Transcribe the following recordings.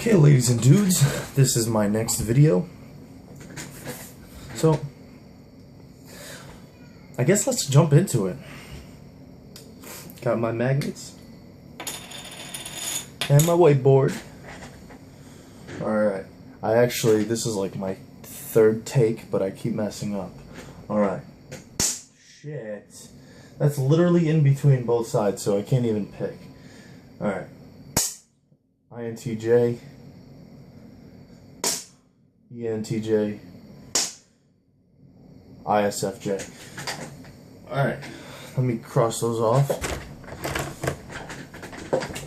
Okay, ladies and dudes, this is my next video. So, I guess let's jump into it. Got my magnets and my whiteboard. Alright, this is like my third take, but I keep messing up. Alright. Shit. That's literally in between both sides, so I can't even pick. Alright. INTJ, ENTJ, ISFJ. Alright, let me cross those off.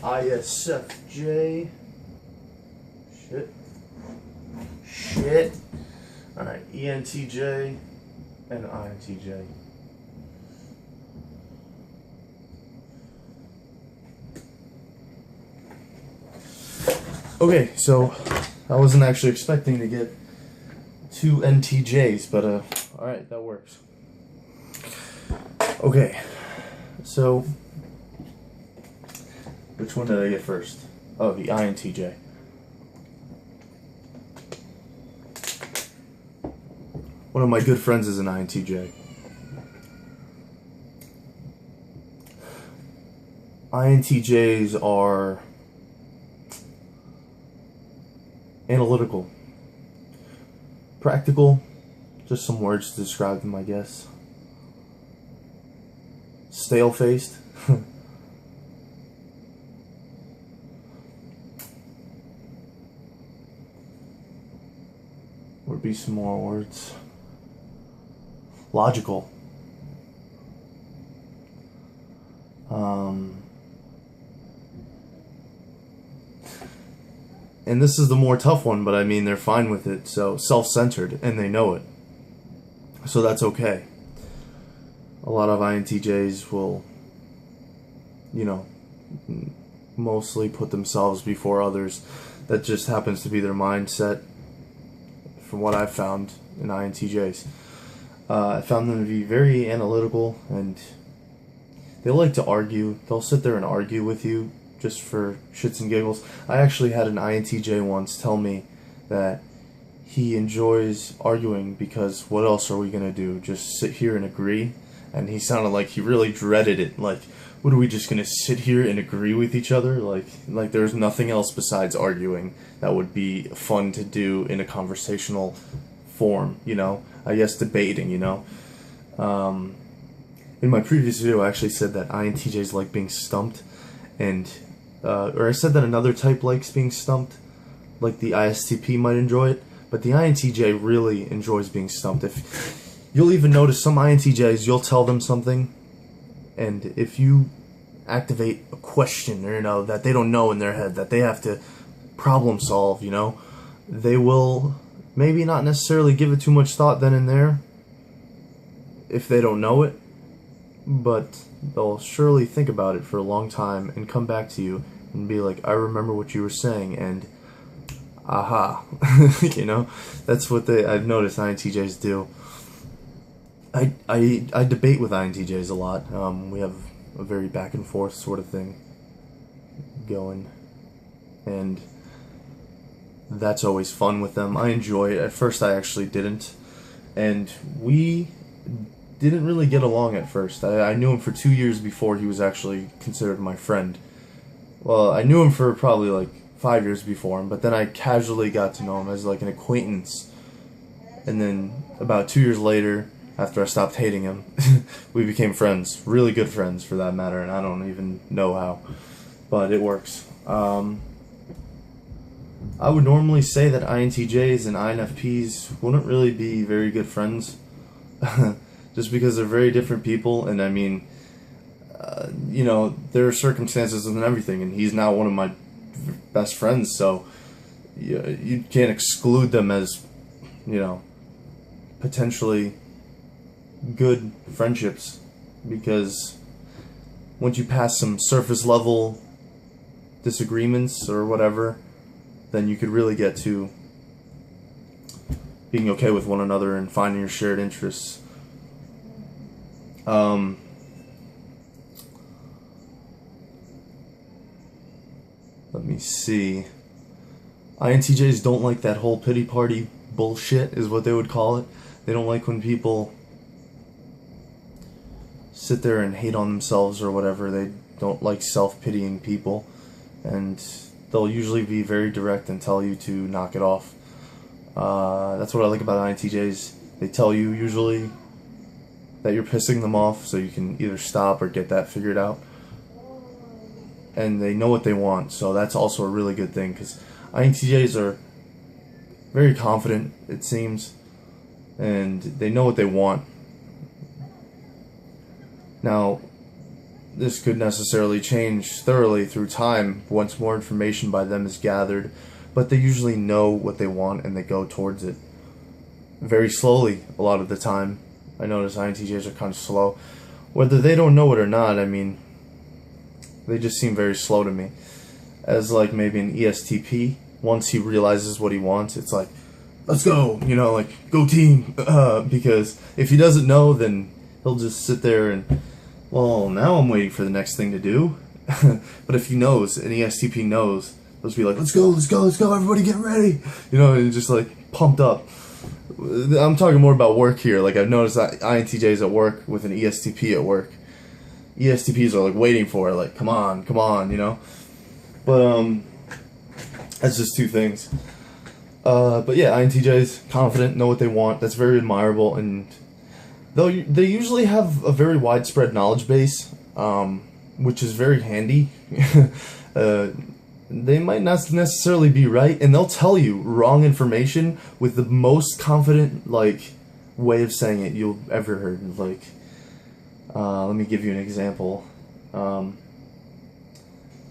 ISFJ. Shit. Alright, ENTJ and INTJ. Okay, so I wasn't actually expecting to get 2 NTJs, but alright, that works. Okay, so which one did I get first? Oh, the INTJ. One of my good friends is an INTJ. INTJs are analytical, practical, just some words to describe them, I guess. Stale-faced. Would be some more words. Logical. And this is the more tough one, but I mean, they're fine with it. So, self-centered, and they know it. So that's okay. A lot of INTJs will, you know, mostly put themselves before others. That just happens to be their mindset, from what I've found in INTJs. I found them to be very analytical, and they like to argue. They'll sit there and argue with you just for shits and giggles. I actually had an INTJ once tell me that he enjoys arguing because what else are we gonna do? Just sit here and agree? And he sounded like he really dreaded it. Like, what are we just gonna sit here and agree with each other? Like there's nothing else besides arguing that would be fun to do in a conversational form, you know? I guess debating, you know? In my previous video, I actually said that INTJs like being stumped, and or I said that another type likes being stumped, like the ISTP might enjoy it, but the INTJ really enjoys being stumped. If you'll even notice some INTJs, you'll tell them something, and if you activate a question, or, you know, that they don't know in their head, that they have to problem solve, you know, they will maybe not necessarily give it too much thought then and there, if they don't know it, but they'll surely think about it for a long time and come back to you and be like, I remember what you were saying, and aha. You know, that's what I've noticed INTJs do. I debate with INTJs a lot. We have a very back and forth sort of thing going, and that's always fun with them. I enjoy it. At first I actually didn't, and we didn't really get along at first. I knew him for 2 years before he was actually considered my friend. Well, I knew him for probably like 5 years before him, but then I casually got to know him as like an acquaintance. And then about 2 years later, after I stopped hating him, we became friends. Really good friends, for that matter, and I don't even know how. But it works. I would normally say that INTJs and INFPs wouldn't really be very good friends. Just because they're very different people, and I mean, you know, there are circumstances and everything, and he's now one of my best friends, so you can't exclude them as, you know, potentially good friendships, because once you pass some surface level disagreements or whatever, then you could really get to being okay with one another and finding your shared interests. Let me see. INTJs don't like that whole pity party bullshit, is what they would call it. They don't like when people sit there and hate on themselves or whatever. They don't like self-pitying people, and they'll usually be very direct and tell you to knock it off. That's what I like about INTJs. They tell you usually that you're pissing them off, so you can either stop or get that figured out. And they know what they want, so that's also a really good thing, because INTJs are very confident, it seems, and they know what they want. Now, this could necessarily change thoroughly through time once more information by them is gathered, but they usually know what they want and they go towards it very slowly a lot of the time. I notice INTJs are kind of slow. Whether they don't know it or not, I mean, they just seem very slow to me. As like maybe an ESTP, once he realizes what he wants, it's like, let's go, you know, like, go team, because if he doesn't know, then he'll just sit there and, well, now I'm waiting for the next thing to do. But if he knows, an ESTP knows, he'll just be like, let's go, let's go, let's go, everybody get ready, you know, and just like pumped up. I'm talking more about work here. Like, I've noticed that INTJs at work with an ESTP at work, ESTPs are like waiting for it, like, come on, you know. But that's just two things. But yeah, INTJs, confident, know what they want. That's very admirable, and though they usually have a very widespread knowledge base, which is very handy. They might not necessarily be right, and they'll tell you wrong information with the most confident, like, way of saying it you've ever heard. Like, let me give you an example.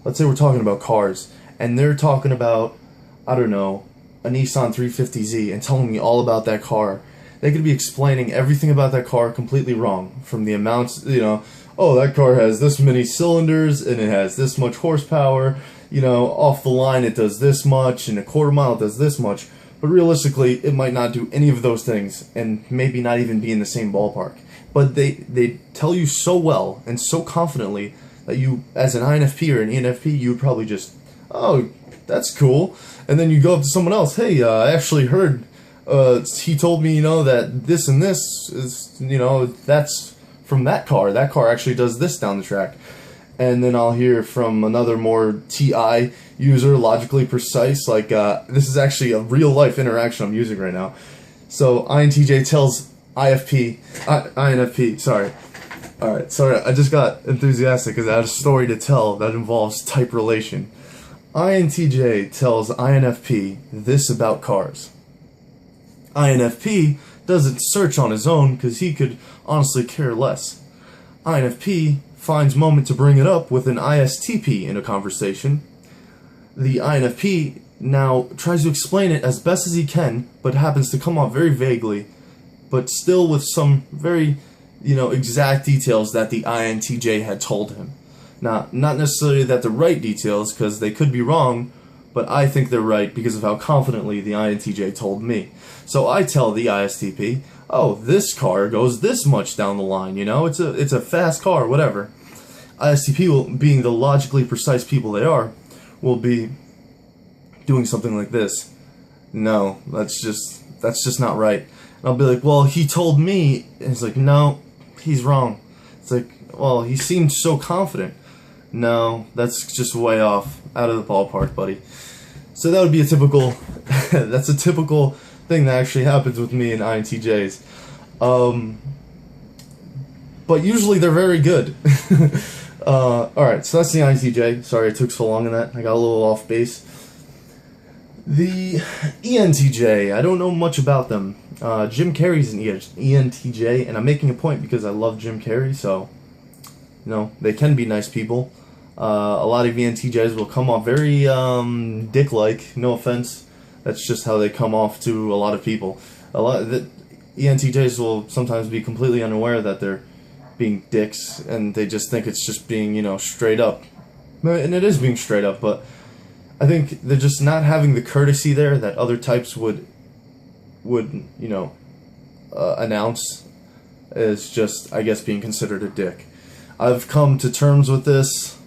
Let's say we're talking about cars, and they're talking about, I don't know, a Nissan 350Z, and telling me all about that car. They could be explaining everything about that car completely wrong, from the amounts, you know, oh, that car has this many cylinders, and it has this much horsepower, you know, off the line it does this much, and a quarter mile it does this much, but realistically it might not do any of those things, and maybe not even be in the same ballpark. But they tell you so well, and so confidently, that you, as an INFP or an ENFP, you would probably just, oh, that's cool, and then you go up to someone else, hey, I actually heard, he told me, you know, that this and this is, you know, that's from that car actually does this down the track. And then I'll hear from another more TI user, logically precise, like, this is actually a real life interaction I'm using right now. So INTJ tells INFP, sorry. Alright, sorry, I just got enthusiastic because I had a story to tell that involves type relation. INTJ tells INFP this about cars. INFP doesn't search on his own because he could honestly care less. INFP finds moment to bring it up with an ISTP in a conversation. The INFP now tries to explain it as best as he can, but happens to come off very vaguely, but still with some very, you know, exact details that the INTJ had told him. Now, not necessarily that the right details, because they could be wrong, but I think they're right because of how confidently the INTJ told me. So I tell the ISTP, oh, this car goes this much down the line, you know, it's a fast car, whatever. ISTP, will, being the logically precise people they are, will be doing something like this. No, that's just not right. And I'll be like, well, he told me, and he's like, no, he's wrong. It's like, well, he seemed so confident. No, that's just way off, out of the ballpark, buddy. So that would be a typical, that's a typical thing that actually happens with me and INTJs. But usually they're very good. Alright, so that's the INTJ. Sorry it took so long on that. I got a little off base. The ENTJ, I don't know much about them. Jim Carrey's an ENTJ, and I'm making a point because I love Jim Carrey, so, you know, they can be nice people. A lot of ENTJs will come off very dick-like, no offense. That's just how they come off to a lot of people. ENTJs will sometimes be completely unaware that they're being dicks, and they just think it's just being, you know, straight up. And it is being straight up, but I think they're just not having the courtesy there that other types would you know, announce as just, I guess, being considered a dick. I've come to terms with this.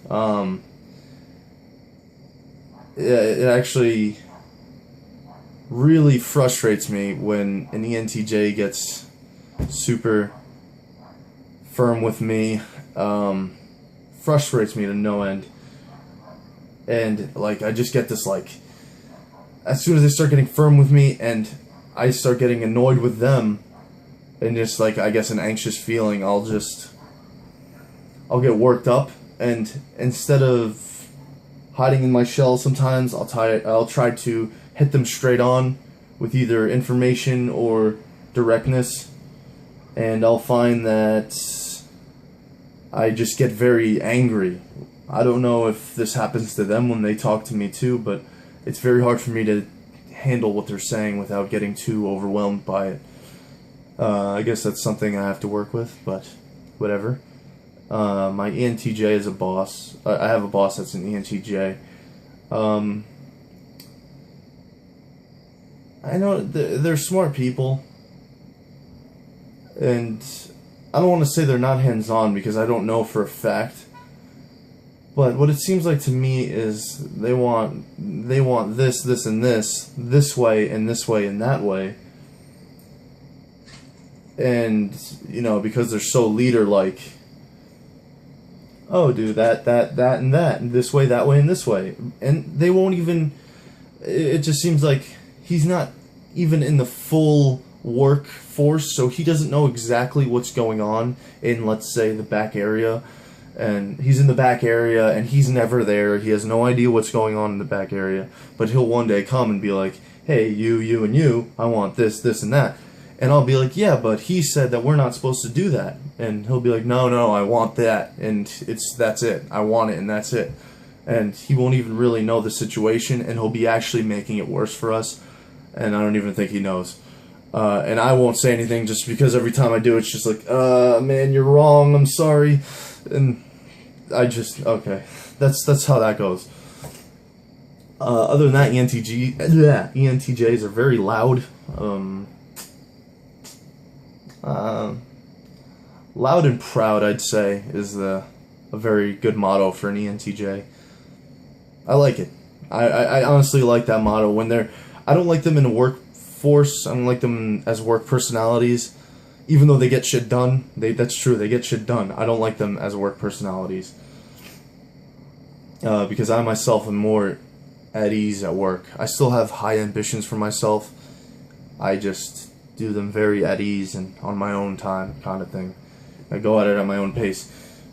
It actually really frustrates me when an ENTJ gets super firm with me. Frustrates me to no end. And, like, I just get this, like, as soon as they start getting firm with me and I start getting annoyed with them and just, like, I guess an anxious feeling, I'll get worked up, and instead of hiding in my shell sometimes, I'll try to hit them straight on with either information or directness, and I'll find that I just get very angry. I don't know if this happens to them when they talk to me too, but it's very hard for me to handle what they're saying without getting too overwhelmed by it. I guess that's something I have to work with, but whatever. My ENTJ is a boss. I have a boss that's an ENTJ. I know they're smart people, and I don't want to say they're not hands-on because I don't know for a fact. But what it seems like to me is they want this, this, and this way, and this way, and that way. And, you know, because they're so leader-like, oh, do that, and that, and this way, that way, and this way. And they won't even, it just seems like he's not even in the full workforce, so he doesn't know exactly what's going on in, let's say, the back area. And he's in the back area, and he's never there. He has no idea what's going on in the back area. But he'll one day come and be like, hey, you, and you, I want this, this, and that. And I'll be like, yeah, but he said that we're not supposed to do that. And he'll be like, no, I want that. And that's it. I want it, and that's it. And he won't even really know the situation, and he'll be actually making it worse for us. And I don't even think he knows. And I won't say anything just because every time I do, it's just like, man, you're wrong, I'm sorry. And I just, okay, that's how that goes. Other than that, ENTJs are very loud. Loud and proud, I'd say, is a very good motto for an ENTJ. I like it. I honestly like that motto. I don't like them in a workforce. I don't like them as work personalities. Even though they get shit done, that's true, they get shit done. I don't like them as work personalities. Because I myself am more at ease at work. I still have high ambitions for myself. I just do them very at ease and on my own time, kind of thing. I go at it at my own pace.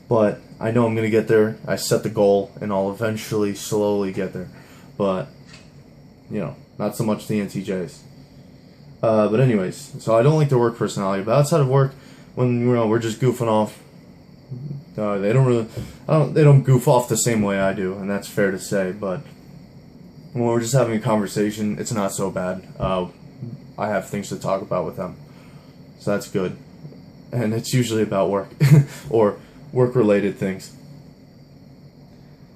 But I know I'm going to get there. I set the goal, and I'll eventually slowly get there. But, you know, not so much the NTJs. But anyways, so I don't like their work personality. But outside of work, when we're just goofing off, they don't goof off the same way I do, and that's fair to say. But when we're just having a conversation, it's not so bad. I have things to talk about with them, so that's good. And it's usually about work or work-related things.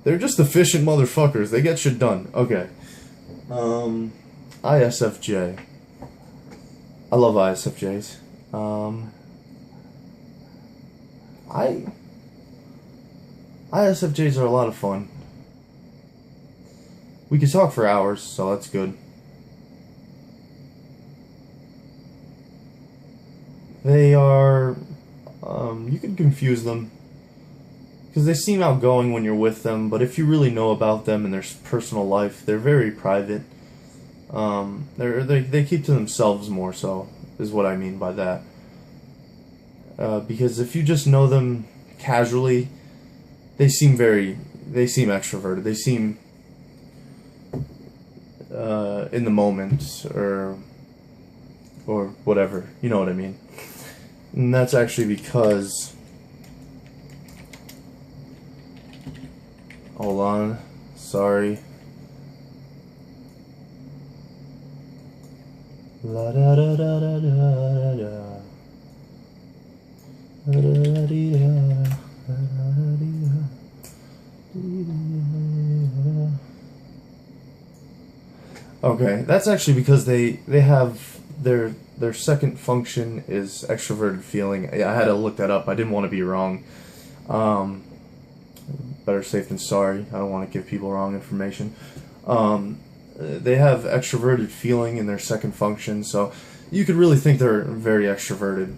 They're just efficient motherfuckers. They get shit done. Okay. ISFJ. I love ISFJs. ISFJs are a lot of fun. We could talk for hours, so that's good. They are, you can confuse them, because they seem outgoing when you're with them, but if you really know about them and their personal life, they're very private. They keep to themselves more so, is what I mean by that. Because if you just know them casually, they seem extroverted. They seem in the moment, or whatever. You know what I mean. And that's actually because, hold on, sorry. La da da da da da da. La da dee da. La da dee da. Okay, that's actually because they have their second function is extroverted feeling. I had to look that up. I didn't want to be wrong. Better safe than sorry. I don't want to give people wrong information. they have extroverted feeling in their second function, so you could really think they're very extroverted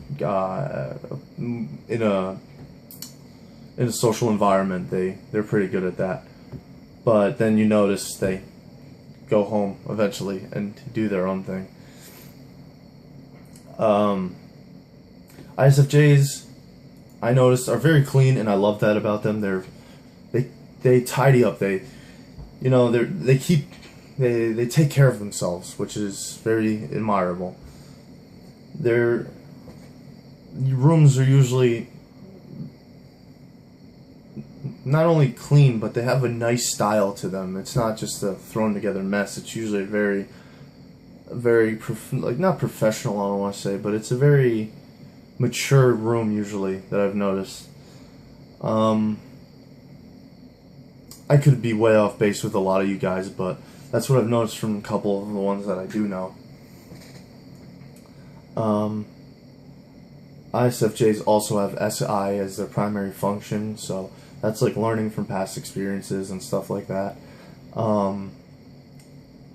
in a social environment. They're pretty good at that. But then you notice they go home eventually and do their own thing. ISFJs, I noticed, are very clean, and I love that about them. They tidy up. They take care of themselves, which is very admirable. Their rooms are usually not only clean, but they have a nice style to them. It's not just a thrown together mess. It's usually a very not professional, I don't want to say, but it's a very mature room usually that I've noticed. I could be way off base with a lot of you guys, but that's what I've noticed from a couple of the ones that I do know. ISFJs also have SI as their primary function, so that's like learning from past experiences and stuff like that.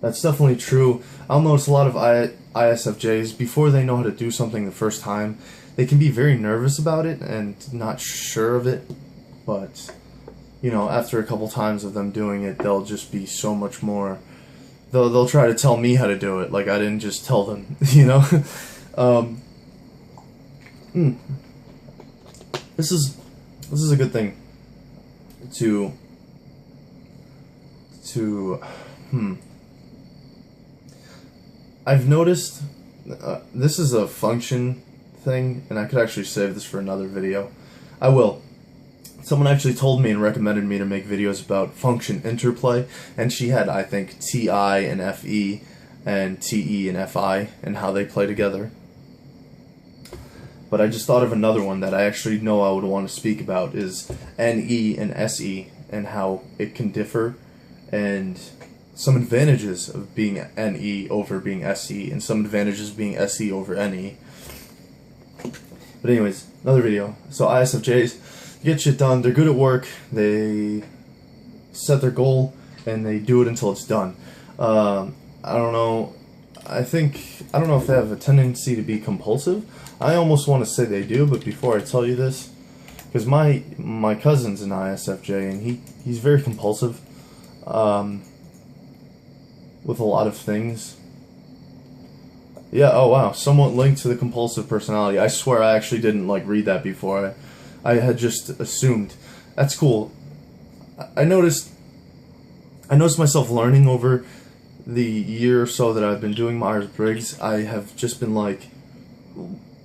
That's definitely true. I'll notice a lot of ISFJs, before they know how to do something the first time, they can be very nervous about it and not sure of it, but after a couple times of them doing it, they'll just be so much more. They'll try to tell me how to do it, like I didn't just tell them, This is a good thing to I've noticed this is a function thing, and I could actually save this for another video. I will. Someone actually told me and recommended me to make videos about function interplay, and she had, I think, TI and FE and TE and FI and how they play together. But I just thought of another one that I actually know I would want to speak about, is NE and SE and how it can differ, and some advantages of being NE over being SE, and some advantages of being SE over NE. But anyways, another video. So ISFJs get shit done. They're good at work. They set their goal and they do it until it's done. I don't know. I don't know if they have a tendency to be compulsive. I almost want to say they do, but before I tell you this, because my cousin's an ISFJ and he's very compulsive with a lot of things. Yeah, oh wow, somewhat linked to the compulsive personality. I swear I actually didn't read that before. I had just assumed. That's cool. I noticed myself learning over the year or so that I've been doing Myers-Briggs. I have just been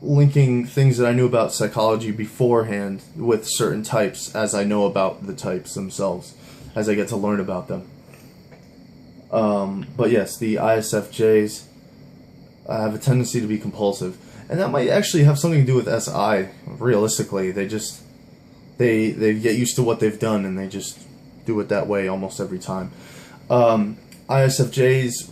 linking things that I knew about psychology beforehand with certain types as I know about the types themselves, as I get to learn about them. But yes, the ISFJs have a tendency to be compulsive, and that might actually have something to do with SI. Realistically, they get used to what they've done and they just do it that way almost every time. ISFJs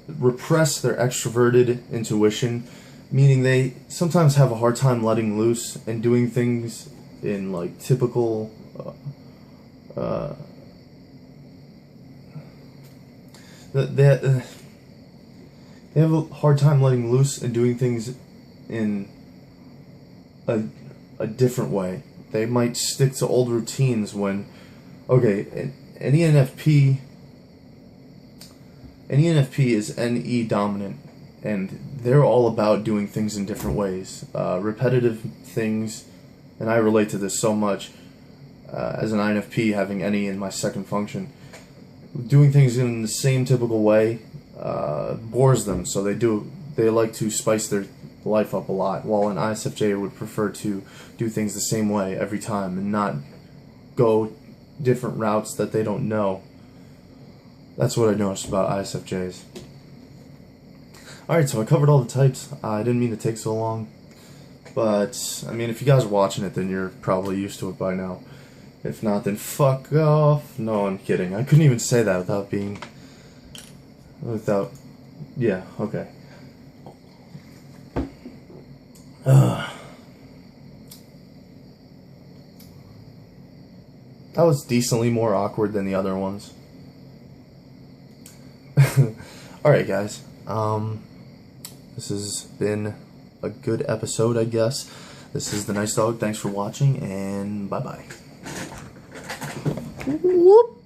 repress their extroverted intuition, meaning they sometimes have a hard time letting loose and doing things in typical they have a hard time letting loose and doing things in a different way. They might stick to old routines when, okay, an ENFP is NE dominant, and they're all about doing things in different ways, repetitive things, and I relate to this so much as an INFP, having NE in my second function. Doing things in the same typical way bores them, so they like to spice their life up a lot, while an ISFJ would prefer to do things the same way every time and not go different routes that they don't know. That's what I noticed about ISFJs. Alright, so I covered all the types. I didn't mean to take so long, but I mean, if you guys are watching it, then you're probably used to it by now. If not, then fuck off. No, I'm kidding. I couldn't even say that yeah, okay. That was decently more awkward than the other ones. Alright, guys. This has been a good episode, I guess. This is the Nice Dog. Thanks for watching, and bye-bye. Whoop.